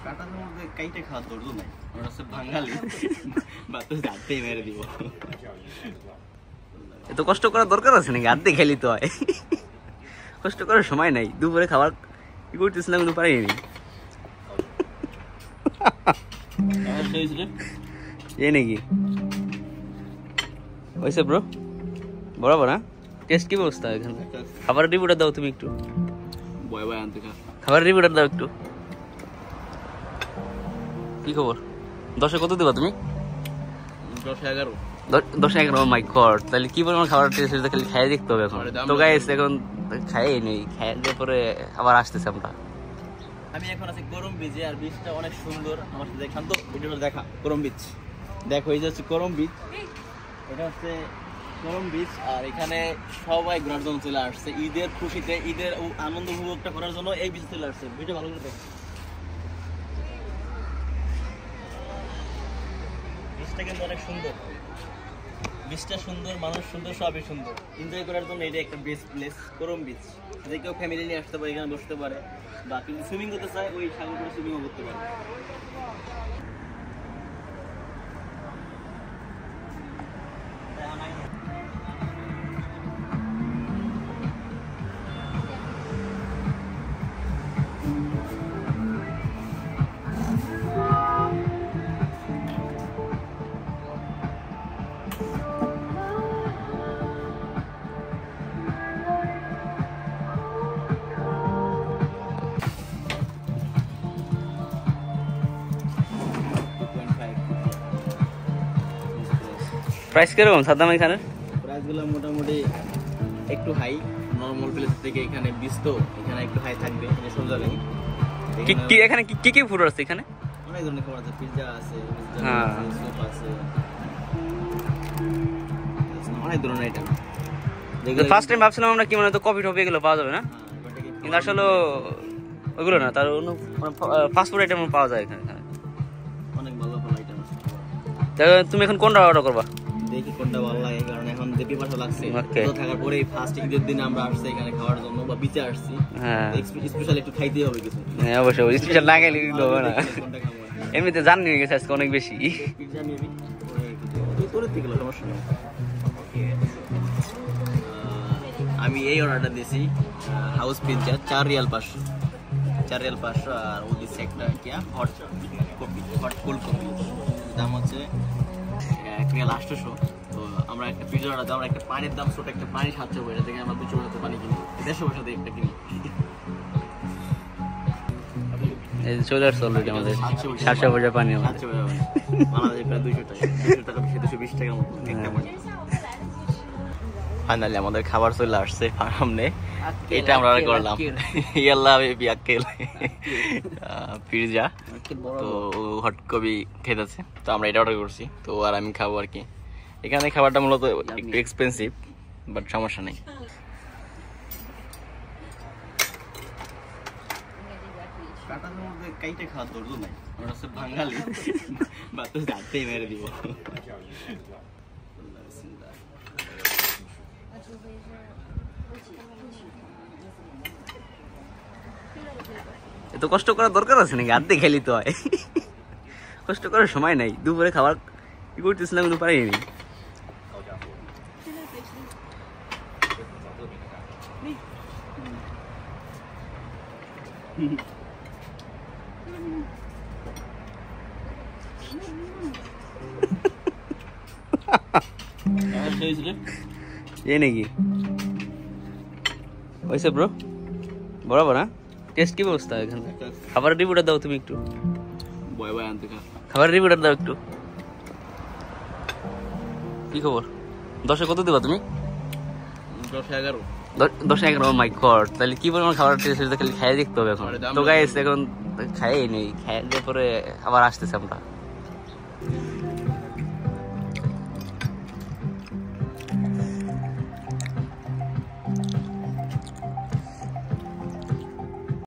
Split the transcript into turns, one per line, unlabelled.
কাটার মধ্যে কাইটে খাওয়ার দরদ নাই, ওরা হচ্ছে বাঙালি, বাতাস হাতেই মেরে দিব।
এত কষ্ট করার দরকার আছে নাকি? হাতে খেলি তো হয়, কষ্ট করার সময় নাই। দুপুরে খাবার কি করতেছিলাম কিন্তু পারিনি। এই নাকি হয়েছে ব্রো? বরাবর না? টেস্ট কি ব্যবস্থা এখানে? খাবারের রিভিউটা দাও তুমি একটু।
বয় বয় আনতে খা,
খাবারের রিভিউটা দাও একটু। কি খবর? 10-এ কত দিবা তুমি?
10-11।
10-11? মাই গড, তাহলে কি পরিমাণ খাবার টেস্ট হয়েছে খালি খাই দেখতে হবে এখন। তো গাইস এখন খাই নেই, খাইয়ে পরে আবার আসতেছে আমরা।
আমি এখন আছি করম বিচে, আর বিচটা অনেক সুন্দর। আমার সাথে দেখান তো, ভিডিওটা দেখা। করম বিচ দেখো, এই যে হচ্ছে করম বিচ, এটা হচ্ছে করম বিচ। আর এখানে সবাই ঘোরার জন্য চলে আসছে ঈদের খুশিতে, ঈদের আনন্দ উপভোগটা করার জন্য এই বিচে চলে আসছে। ভিডিও ভালো করে দেখো, বিচটা কিন্তু অনেক সুন্দর। বিচটা সুন্দর, মানুষ সুন্দর, সবই সুন্দর। এনজয় করার জন্য এটা একটা বেস্ট প্লেস করম বিচ। যে কেউ ফ্যামিলি নিয়ে আসতে পারে, এখানে বসতে পারে, বা কিন্তু সুইমিং করতে চায় ওই সাগর করে সুইমিংও করতে পারে।
প্রাইস কিরকম সাদ্দাম এখানে?
প্রাইসগুলো মোটামুটি একটু হাই, নর্মাল প্লেস থেকে এখানে বিচ তো এখানে একটু হাই থাকবে, এটা সোজা নেই।
এখানে কি কি ফুড আছে? এখানে
অনেক ধরনের খাবার আছে, পিৎজা আছে, স্যুপ আছে, অনেক ধরনের আইটেম।
ফার্স্ট টাইম ভাবছিলাম আমরা কি মানে তো কফি টফি এগুলো পাওয়া যাবে না, কিন্তু আসলে ওগুলো না, তার অন্য ফাস্ট ফুড আইটেম পাওয়া যায় এখানে।
অনেক ভালো ভালো আইটেম আছে।
তুমি এখন কোনটা অর্ডার করবা?
দেখি কোনটা ভালো লাগে, কারণ এখন যে পিপাসা লাগছে তো থাকার পরে ফার্স্ট ঈদের দিনে আমরা আসছি এখানে খাওয়ার জন্য, বা বিচে আসছি, স্পেশাল একটু খাইতেই হবে কিছু।
হ্যাঁ অবশ্যই, স্পেশাল না খেলে কিন্তু হবে না। এমনিতে জান নিয়ে গেছে আজকে অনেক বেশি।
পিৎজা নিবি, তোর থেকে সমস্যা নেই। আমি এই অর্ডারটা দিয়েছি, হাউস পিৎজা, 4 রিয়াল 500, 4 রিয়াল 500। আর ও দিচ্ছে একটা কি hot coffee, hot cold coffee, দাম হচ্ছে 1 রিয়াল 800। তো আমরা একটা পিৎজা অর্ডার দিই, আমরা একটা পানির দাম ছোট, একটা পানি 700 এটা থেকে আমরা 200 টাকা পানি কিনি, 150 পয়সা দিয়ে একটা কিনি।
চলে আসছে অলরেডি আমাদের 700 পয়সা পানি,
বাংলাদেশে প্রায় 200 টাকা, 200 টাকা বেশি, 220 টাকার মতো একটা পানি। ফাইনালি আমাদের খাবার চলে আসছে সামনে, এটা আমরা করলাম ইয়াল্লা বেবি আক্কেল পিৎজা। তো হট কফি খেতেছে, তো আমরা এটা অর্ডার করছি, তো আর আমি খাবো আর কি। এখানে খাবারটা মূলত একটু এক্সপেন্সিভ, বাট সমস্যা নেই। কাটার মধ্যে কাইটে খাওয়ার দরদ নাই, ওরা হচ্ছে বাঙালি, বাতাস হাতেই মেরে দিব।
এত কষ্ট করার দরকার আছে নাকি? হাতে খেলি তো হয়, কষ্ট করার সময় নাই। দুপুরে খাবার কি করতেছিলাম কিন্তু পারিনি। এই নাকি হয়েছে ব্রো? বরাবর না? টেস্ট কি ব্যবস্থা এখানে? খাবারের রিভিউটা দাও তুমি একটু।
বয় বয় আনতে খা,
খাবারের রিভিউটা দাও একটু। কি খবর? 10-এ কত দিবা তুমি?
10-11।
10-11? মাই গড, তাহলে কি পরিমাণ খাবার টেস্ট হয়েছে খালি খাই দেখতে হবে এখন। তো গাইস এখন খাই নেই, খাইয়ে পরে আবার আসতেছে আমরা।